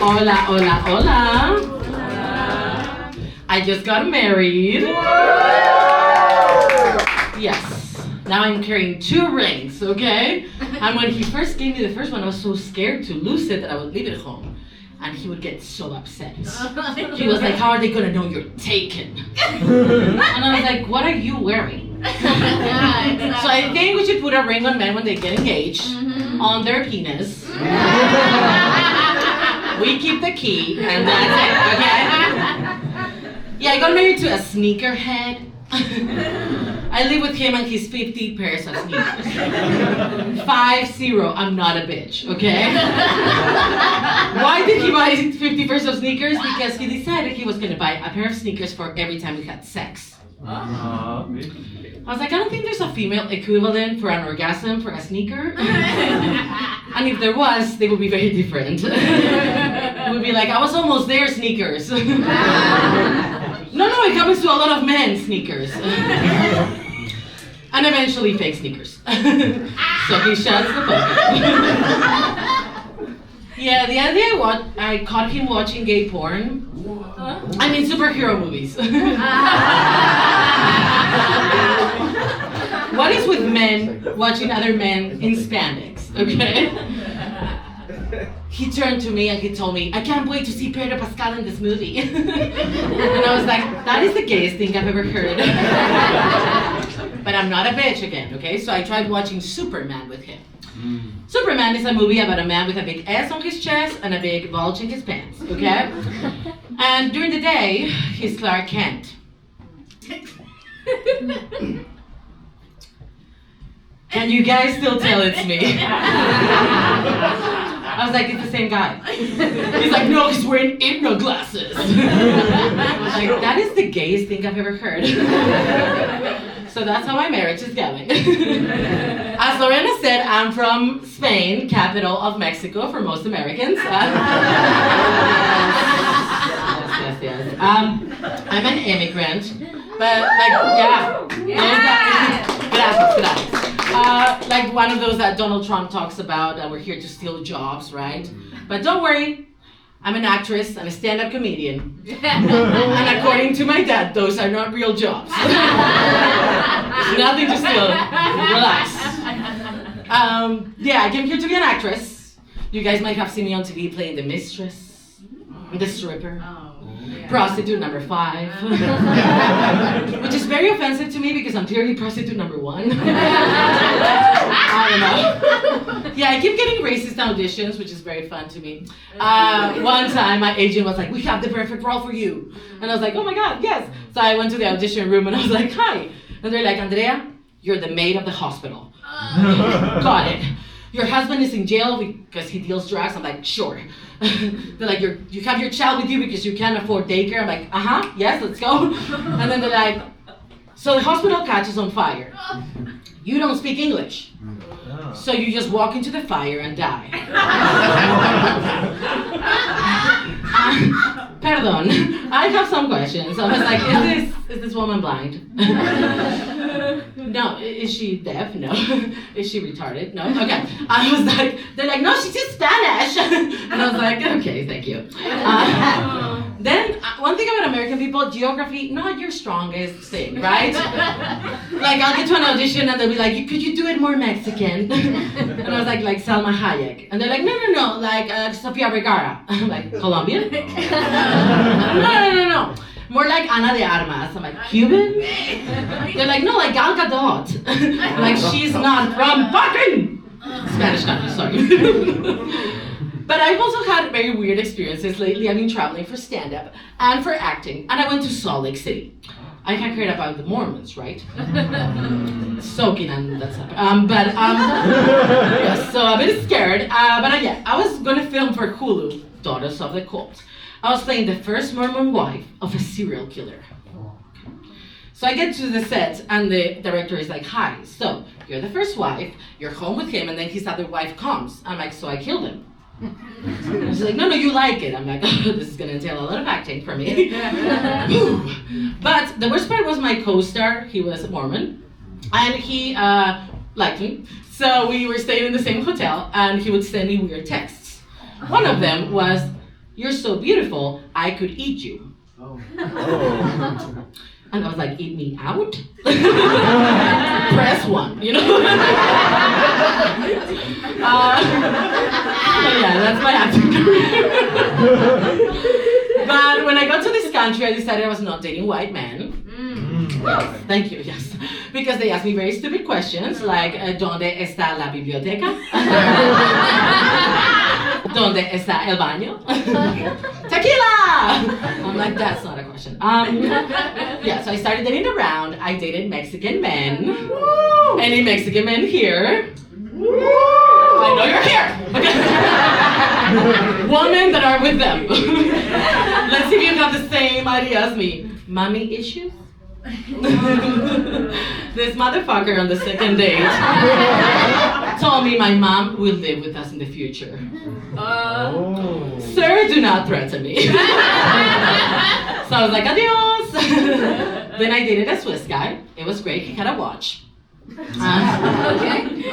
Hola, hola, hola. I just got married. Yes. Now I'm carrying 2 rings, okay? And when he first gave me the first one, I was so scared to lose it that I would leave it home. And he would get so upset. He was like, how are they gonna know you're taken? And I was like, what are you wearing? So I think we should put a ring on men when they get engaged, on their penis. We keep the key, and that's it, okay? Yeah, I got married to a sneakerhead. I live with him and he's 50 pairs of sneakers. 50, I'm not a bitch, okay? Why did he buy 50 pairs of sneakers? Because he decided he was gonna buy a pair of sneakers for every time we had sex. I was like, I don't think there's a female equivalent for an orgasm for a sneaker. And if there was, they would be very different. It would be like, I was almost there, sneakers. No, it happens to a lot of men, sneakers. And eventually fake sneakers. So he shuts the phone. Yeah, the other day I caught him watching gay porn. I mean superhero movies. What is with men watching other men in spandex, okay? He turned to me and he told me, I can't wait to see Pedro Pascal in this movie. And I was like, that is the gayest thing I've ever heard. But I'm not a bitch again, okay? So I tried watching Superman with him. Superman is a movie about a man with a big S on his chest and a big bulge in his pants, okay? And during the day, he's Clark Kent. Can you guys still tell it's me? I was like, it's the same guy. He's like, no, he's wearing hypno glasses. I was like, that is the gayest thing I've ever heard. So that's how my marriage is going. As Lorena said, I'm from Spain, capital of Mexico for most Americans. Yes. I'm an immigrant, but like, gracias. Like one of those that Donald Trump talks about, that we're here to steal jobs, right? But don't worry, I'm an actress and a stand-up comedian. And according to my dad, those are not real jobs. There's nothing to steal. Relax. I came here to be an actress. You guys might have seen me on TV playing the mistress, the stripper, prostitute number 5, which is very offensive to me because I'm clearly prostitute number 1. I don't know. Yeah, I keep getting racist auditions, which is very fun to me. One time my agent was like, we have the perfect role for you. And I was like, oh my God, yes. So I went to the audition room and I was like, hi. And they're like, Andrea, you're the maid of the hospital. Got it. Your husband is in jail because he deals drugs. I'm like, sure. They're like, you have your child with you because you can't afford daycare. I'm like, yes, let's go. And then they're like, so the hospital catches on fire. You don't speak English. So you just walk into the fire and die. Perdón, I have some questions. I was like, is this woman blind? No. Is she deaf? No. Is she retarded? No. Okay. I was like, they're like, no, she's just Spanish. And I was like, okay, thank you. Then one thing about American people, geography, not your strongest thing, right? Like I'll get to an audition and they'll be like, could you do it more Mexican? And I was like Salma Hayek. And they're like, no, like Sofia Vergara. I'm like, Colombian? No. More like Ana de Armas. I'm like, Cuban? They're like, no, like Gal Gadot. I'm like, she's not from fucking Spanish country, sorry. But I've also had very weird experiences lately. I've been traveling for stand-up and for acting, and I went to Salt Lake City. I had heard about the Mormons, right? Soaking and that stuff. Yeah, so a bit scared. But I was gonna film for Hulu, Daughters of the Cult. I was playing the first Mormon wife of a serial killer. So I get to the set and the director is like, hi, so you're the first wife, you're home with him, and then his other wife comes. I'm like, so I killed him. And she's like, no, you like it. I'm like, oh, this is gonna entail a lot of acting for me. But the worst part was my co-star, he was Mormon, and he liked me. So we were staying in the same hotel, and he would send me weird texts. One of them was, you're so beautiful, I could eat you. Oh. And I was like, eat me out? Press 1, you know? Yeah, that's my acting career. But when I got to this country, I decided I was not dating white men. Yes, thank you, yes. Because they asked me very stupid questions like, ¿Dónde está la biblioteca? ¿Dónde está el baño? Tequila! I'm like, that's not a question. Yeah, so I started dating around. I dated Mexican men. Woo! Any Mexican men here? Woo! I know you're here. Okay. Women that are with them. Let's see if you have the same idea as me. Mommy issues? This motherfucker on the second date told me my mom will live with us in the future. Sir, do not threaten me. So I was like, adios. Then I dated a Swiss guy. It was great. He had a watch.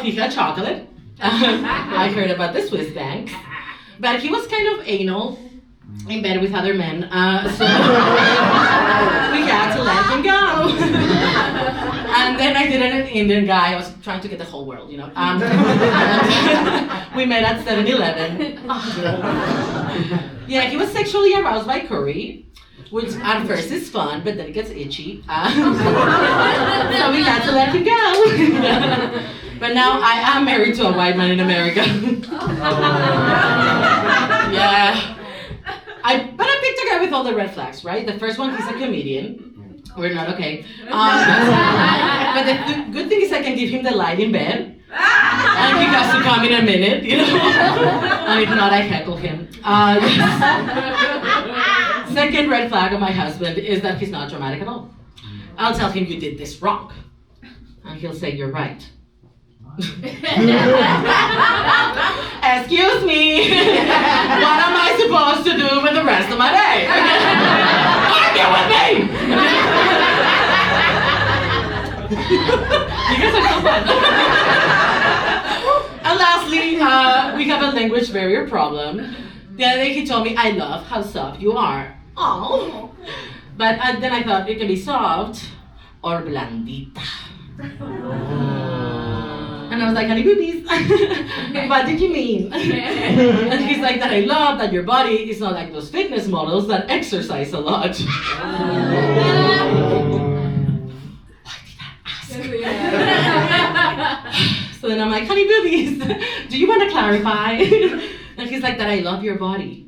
He had chocolate. I heard about the Swiss banks. But he was kind of anal in bed with other men. So we had to let him go. And then I dated an Indian guy. I was trying to get the whole world, you know. We met at 7-Eleven. Yeah, he was sexually aroused by curry, which at first is fun, but then it gets itchy. So we had to let him go. But now I am married to a white man in America. Yeah. But I picked a guy with all the red flags, right? The first one, he's a comedian. We're not okay. But the good thing is I can give him the light in bed. And he has to come in a minute, you know? And if not, I heckle him. Second red flag of my husband is that he's not dramatic at all. I'll tell him you did this wrong. And he'll say, you're right. Excuse me, what am I supposed to do with the rest of my day? Argue with me! You guys are so fun. And lastly, we have a language barrier problem. The other day he told me, I love how soft you are. Oh. But then I thought it can be soft or blandita. And I was like, honey boobies, what did you mean? And he's like, that I love that your body is not like those fitness models that exercise a lot. Why did I ask? So then I'm like, honey boobies, do you want to clarify? And he's like, that I love your body.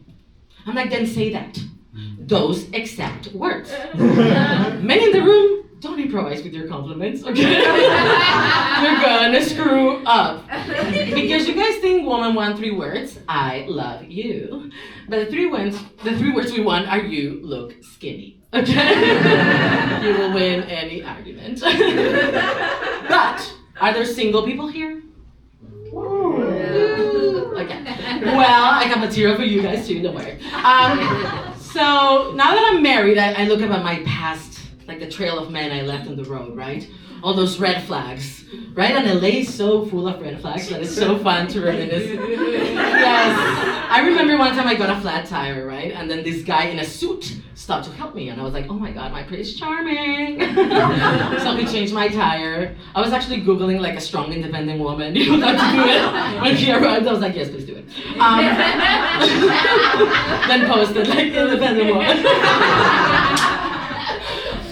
I'm like, then say that. Those exact words. Men in the room, don't improvise with your compliments, okay? You're gonna screw up. Because you guys think women want 3 words, I love you. But the three words we want are you look skinny, okay? You will win any argument. But, are there single people here? Okay. Well, I got material for you guys too, don't worry. So, now that I'm married, I look up at my past, like the trail of men I left on the road, right? All those red flags, right? And LA is so full of red flags that it's so fun to reminisce. Yes. I remember one time I got a flat tire, right? And then this guy in a suit stopped to help me. And I was like, oh my God, my Prince Charming. So he changed my tire. I was actually Googling like a strong, independent woman, you know, how to do it. When he arrived, I was like, yes, please do it. Then posted like, independent woman.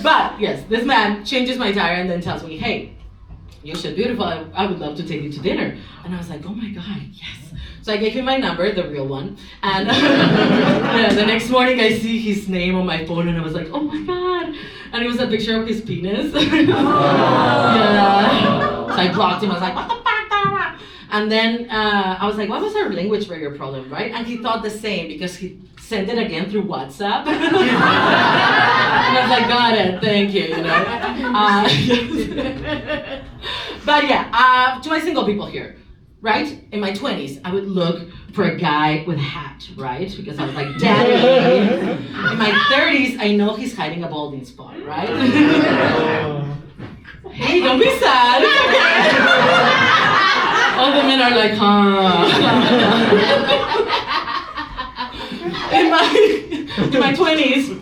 But yes, this man changes my tire and then tells me, hey, you're so beautiful, I would love to take you to dinner. And I was like, oh my God, yes. So I gave him my number, the real one. And yeah, the next morning I see his name on my phone and I was like, oh my God. And it was a picture of his penis. Yeah. So I blocked him, I was like, what the fuck? And then I was like, what was our language barrier problem, right? And he thought the same because he sent it again through WhatsApp. And I was like, got it, thank you, you know. But yeah, to my single people here, right? In my 20s, I would look for a guy with a hat, right? Because I was like, daddy. In my 30s, I know he's hiding a balding spot, right? Hey, don't be sad, it's okay. All the men are like, huh. in my 20s,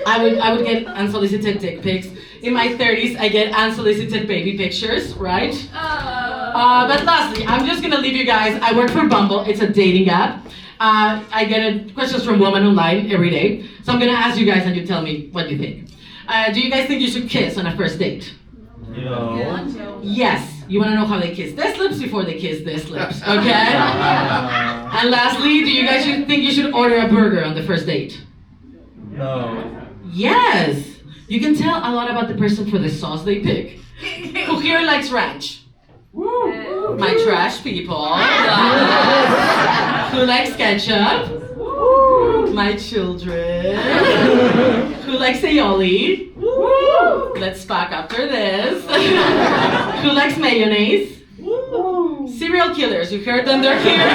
I would get unsolicited dick pics. In my 30s, I get unsolicited baby pictures, right? But lastly, I'm just gonna leave you guys. I work for Bumble. It's a dating app. I get questions from women online every day. So I'm gonna ask you guys and you tell me what you think. Do you guys think you should kiss on a first date? No. Yes. You wanna know how they kiss their lips before they kiss their lips, okay? And lastly, do you guys think you should order a burger on the first date? No. Yes. You can tell a lot about the person for the sauce they pick. Who here likes ranch? My trash people. Who likes ketchup? My children. Who likes aioli? Let's spark after this. Who likes mayonnaise? Serial killers, you heard them, they're here.